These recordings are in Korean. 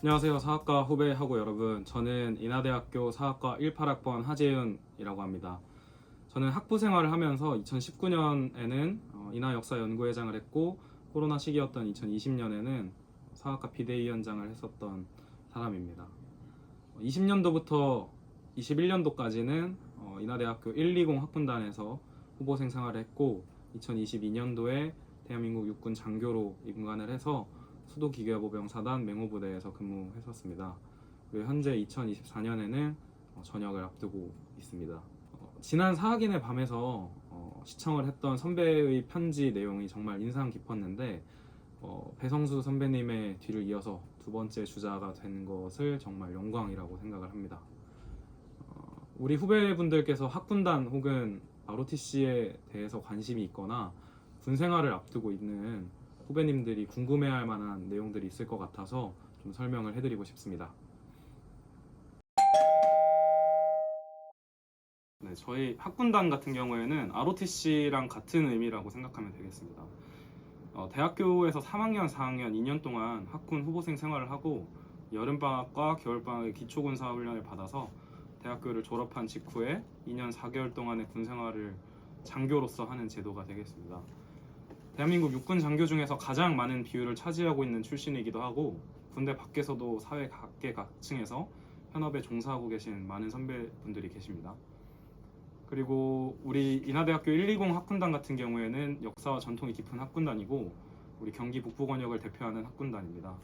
안녕하세요. 사학과 후배하고 여러분. 저는 인하대학교 사학과 18학번 하재윤이라고 합니다. 저는 학부 생활을 하면서 2019년에는 인하역사연구회장을 했고, 코로나 시기였던 2020년에는 사학과 비대위원장을 했었던 사람입니다. 20년도부터 21년도까지는 인하대학교 120 학군단에서 후보생 생활을 했고, 2022년도에 대한민국 육군 장교로 임관을 해서 수도기계보병사단 맹호부대에서 근무했었습니다. 그리고 현재 2024년에는 전역을 앞두고 있습니다. 지난 사학인의 밤에서 시청을 했던 선배의 편지 내용이 정말 인상 깊었는데, 배성수 선배님의 뒤를 이어서 두 번째 주자가 된 것을 정말 영광이라고 생각을 합니다. 우리 후배분들께서 학군단 혹은 ROTC에 대해서 관심이 있거나 군 생활을 앞두고 있는 후배님들이 궁금해할 만한 내용들이 있을 것 같아서 좀 설명을 해드리고 싶습니다. 네, 저희 학군단 같은 경우에는 ROTC랑 같은 의미라고 생각하면 되겠습니다. 대학교에서 3학년, 4학년 2년 동안 학군 후보생 생활을 하고 여름방학과 겨울방학에 기초군사훈련을 받아서 대학교를 졸업한 직후에 2년 4개월 동안의 군 생활을 장교로서 하는 제도가 되겠습니다. 대한민국 육군 장교 중에서 가장 많은 비율을 차지하고 있는 출신이기도 하고, 군대 밖에서도 사회 각계각층에서 현업에 종사하고 계신 많은 선배분들이 계십니다. 그리고 우리 인하대학교 120 학군단 같은 경우에는 역사와 전통이 깊은 학군단이고, 우리 경기 북부권역을 대표하는 학군단입니다.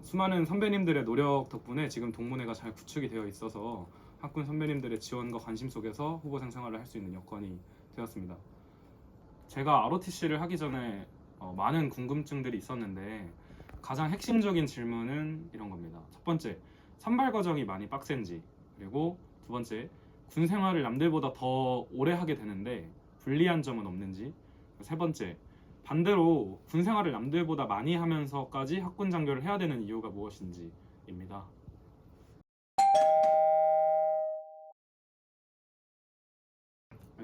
수많은 선배님들의 노력 덕분에 지금 동문회가 잘 구축이 되어 있어서 학군 선배님들의 지원과 관심 속에서 후보생 생활을 할 수 있는 여건이 되었습니다. 제가 ROTC를 하기 전에 많은 궁금증들이 있었는데, 가장 핵심적인 질문은 이런 겁니다. 첫 번째, 선발 과정이 많이 빡센지, 그리고 두 번째, 군 생활을 남들보다 더 오래 하게 되는데 불리한 점은 없는지, 세 번째, 반대로 군 생활을 남들보다 많이 하면서까지 학군 장교를 해야 되는 이유가 무엇인지입니다.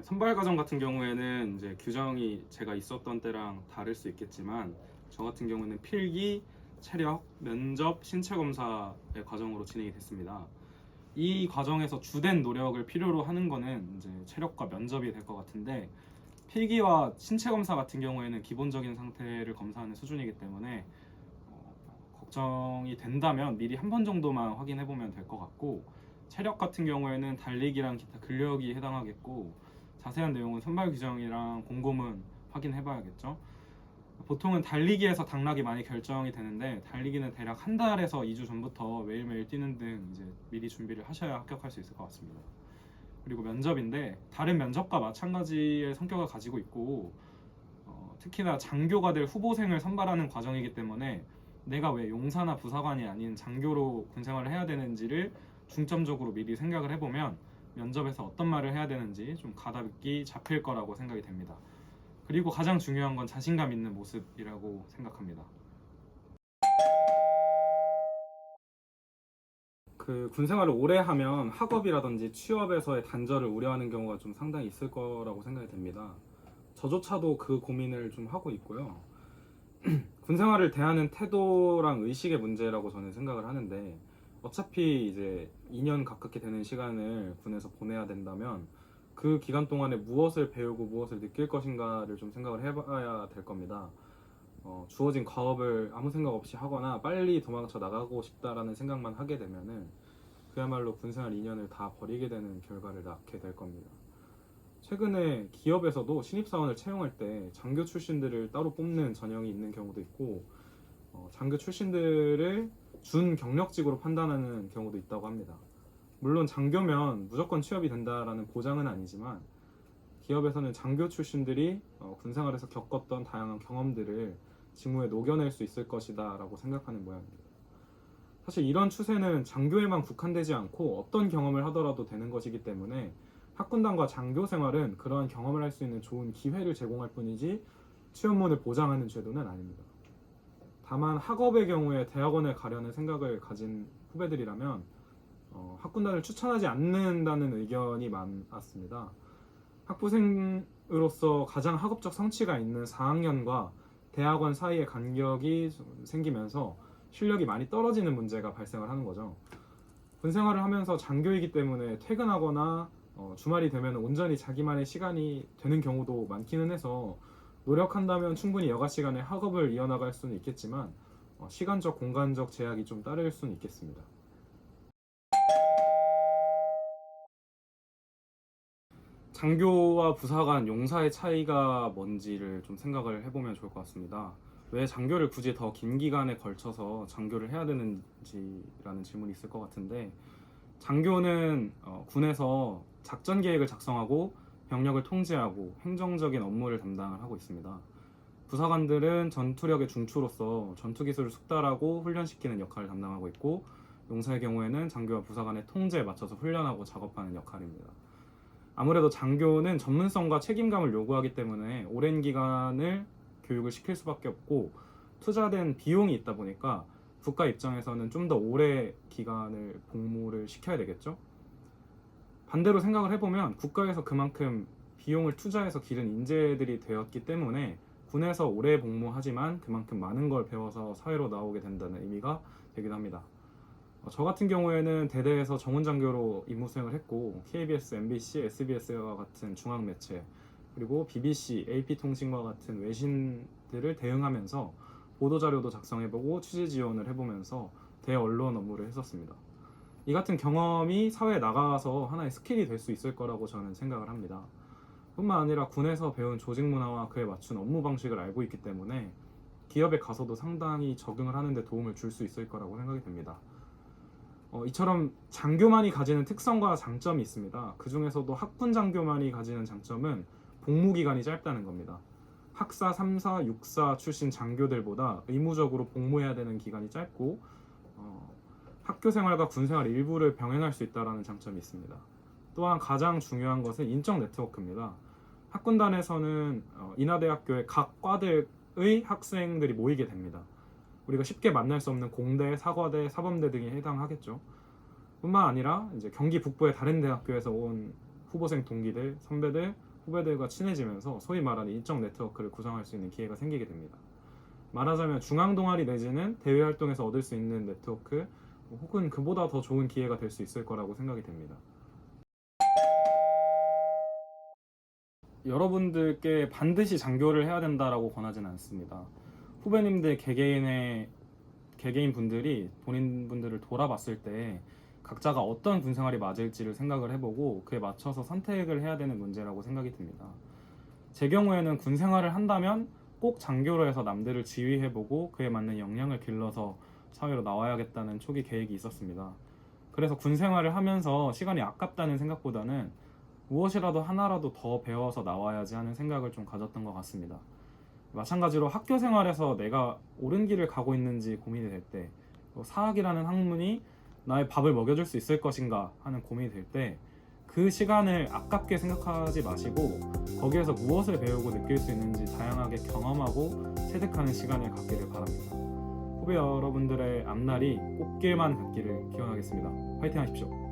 선발 과정 같은 경우에는 이제 규정이 제가 있었던 때랑 다를 수 있겠지만, 저 같은 경우는 필기, 체력, 면접, 신체 검사의 과정으로 진행이 됐습니다. 이 과정에서 주된 노력을 필요로 하는 거는 이제 체력과 면접이 될 것 같은데, 필기와 신체 검사 같은 경우에는 기본적인 상태를 검사하는 수준이기 때문에 걱정이 된다면 미리 한 번 정도만 확인해 보면 될 것 같고, 체력 같은 경우에는 달리기랑 기타 근력이 해당하겠고, 자세한 내용은 선발 규정이랑 공고문 확인해 봐야겠죠. 보통은 달리기에서 당락이 많이 결정이 되는데, 달리기는 대략 한 달에서 2주 전부터 매일매일 뛰는 등 이제 미리 준비를 하셔야 합격할 수 있을 것 같습니다. 그리고 면접인데, 다른 면접과 마찬가지의 성격을 가지고 있고, 특히나 장교가 될 후보생을 선발하는 과정이기 때문에 내가 왜 용사나 부사관이 아닌 장교로 군 생활을 해야 되는지를 중점적으로 미리 생각을 해보면 면접에서 어떤 말을 해야 되는지 좀 가다듬기 잡힐 거라고 생각이 됩니다. 그리고 가장 중요한 건 자신감 있는 모습이라고 생각합니다. 그 군 생활을 오래 하면 학업이라든지 취업에서의 단절을 우려하는 경우가 좀 상당히 있을 거라고 생각이 됩니다. 저조차도 그 고민을 좀 하고 있고요. 군 생활을 대하는 태도랑 의식의 문제라고 저는 생각을 하는데, 어차피 이제 2년 가깝게 되는 시간을 군에서 보내야 된다면 그 기간 동안에 무엇을 배우고 무엇을 느낄 것인가를 좀 생각을 해봐야 될 겁니다. 주어진 과업을 아무 생각 없이 하거나 빨리 도망쳐 나가고 싶다라는 생각만 하게 되면은 그야말로 군생활 2년을 다 버리게 되는 결과를 낳게 될 겁니다. 최근에 기업에서도 신입사원을 채용할 때 장교 출신들을 따로 뽑는 전형이 있는 경우도 있고, 장교 출신들을 준 경력직으로 판단하는 경우도 있다고 합니다. 물론 장교면 무조건 취업이 된다라는 보장은 아니지만, 기업에서는 장교 출신들이 군생활에서 겪었던 다양한 경험들을 직무에 녹여낼 수 있을 것이다 라고 생각하는 모양입니다. 사실 이런 추세는 장교에만 국한되지 않고 어떤 경험을 하더라도 되는 것이기 때문에, 학군단과 장교 생활은 그러한 경험을 할 수 있는 좋은 기회를 제공할 뿐이지 취업문을 보장하는 제도는 아닙니다. 다만 학업의 경우에 대학원에 가려는 생각을 가진 후배들이라면 학군단을 추천하지 않는다는 의견이 많았습니다. 학부생으로서 가장 학업적 성취가 있는 4학년과 대학원 사이의 간격이 생기면서 실력이 많이 떨어지는 문제가 발생을 하는 거죠. 군 생활을 하면서 장교이기 때문에 퇴근하거나 주말이 되면 온전히 자기만의 시간이 되는 경우도 많기는 해서 노력한다면 충분히 여가 시간에 학업을 이어나갈 수는 있겠지만 시간적, 공간적 제약이 좀 따를 수는 있겠습니다. 장교와 부사관, 용사의 차이가 뭔지를 좀 생각을 해보면 좋을 것 같습니다. 왜 장교를 굳이 더 긴 기간에 걸쳐서 장교를 해야 되는지라는 질문이 있을 것 같은데, 장교는 군에서 작전 계획을 작성하고 병력을 통제하고 행정적인 업무를 담당을 하고 있습니다. 부사관들은 전투력의 중추로서 전투 기술을 숙달하고 훈련시키는 역할을 담당하고 있고, 용사의 경우에는 장교와 부사관의 통제에 맞춰서 훈련하고 작업하는 역할입니다. 아무래도 장교는 전문성과 책임감을 요구하기 때문에 오랜 기간을 교육을 시킬 수밖에 없고, 투자된 비용이 있다 보니까 국가 입장에서는 좀 더 오래 기간을 복무를 시켜야 되겠죠. 반대로 생각을 해보면 국가에서 그만큼 비용을 투자해서 기른 인재들이 되었기 때문에 군에서 오래 복무하지만 그만큼 많은 걸 배워서 사회로 나오게 된다는 의미가 되기도 합니다. 저 같은 경우에는 대대에서 정훈장교로 임무 수행을 했고, KBS, MBC, SBS와 같은 중앙 매체, 그리고 BBC, AP통신과 같은 외신들을 대응하면서 보도자료도 작성해보고 취재 지원을 해보면서 대언론 업무를 했었습니다. 이 같은 경험이 사회에 나가서 하나의 스킬이 될 수 있을 거라고 저는 생각을 합니다. 뿐만 아니라 군에서 배운 조직 문화와 그에 맞춘 업무 방식을 알고 있기 때문에 기업에 가서도 상당히 적응을 하는 데 도움을 줄 수 있을 거라고 생각이 됩니다. 이처럼 장교만이 가지는 특성과 장점이 있습니다. 그 중에서도 학군 장교만이 가지는 장점은 복무 기간이 짧다는 겁니다. 학사, 3사, 6사 출신 장교들보다 의무적으로 복무해야 되는 기간이 짧고 학교 생활과 군 생활 일부를 병행할 수 있다는 장점이 있습니다. 또한 가장 중요한 것은 인적 네트워크입니다. 학군단에서는 인하대학교의 각 과들의 학생들이 모이게 됩니다. 우리가 쉽게 만날 수 없는 공대, 사과대, 사범대 등에 해당하겠죠. 뿐만 아니라 이제 경기 북부의 다른 대학교에서 온 후보생 동기들, 선배들, 후배들과 친해지면서 소위 말하는 인적 네트워크를 구성할 수 있는 기회가 생기게 됩니다. 말하자면 중앙 동아리 내지는 대외 활동에서 얻을 수 있는 네트워크, 혹은 그보다 더 좋은 기회가 될 수 있을 거라고 생각이 됩니다. 여러분들께 반드시 장교를 해야 된다라고 권하지는 않습니다. 후배님들 개개인 분들이 본인 분들을 돌아봤을 때 각자가 어떤 군 생활이 맞을지를 생각을 해보고 그에 맞춰서 선택을 해야 되는 문제라고 생각이 듭니다. 제 경우에는 군 생활을 한다면 꼭 장교로 해서 남들을 지휘해보고 그에 맞는 역량을 길러서 사회로 나와야겠다는 초기 계획이 있었습니다. 그래서 군 생활을 하면서 시간이 아깝다는 생각보다는 무엇이라도 하나라도 더 배워서 나와야지 하는 생각을 좀 가졌던 것 같습니다. 마찬가지로 학교 생활에서 내가 옳은 길을 가고 있는지 고민이 될 때, 사학이라는 학문이 나의 밥을 먹여줄 수 있을 것인가 하는 고민이 될 때, 그 시간을 아깝게 생각하지 마시고 거기에서 무엇을 배우고 느낄 수 있는지 다양하게 경험하고 체득하는 시간을 갖기를 바랍니다. 후배 여러분들의 앞날이 꽃길만 같기를 기원하겠습니다. 파이팅 하십시오.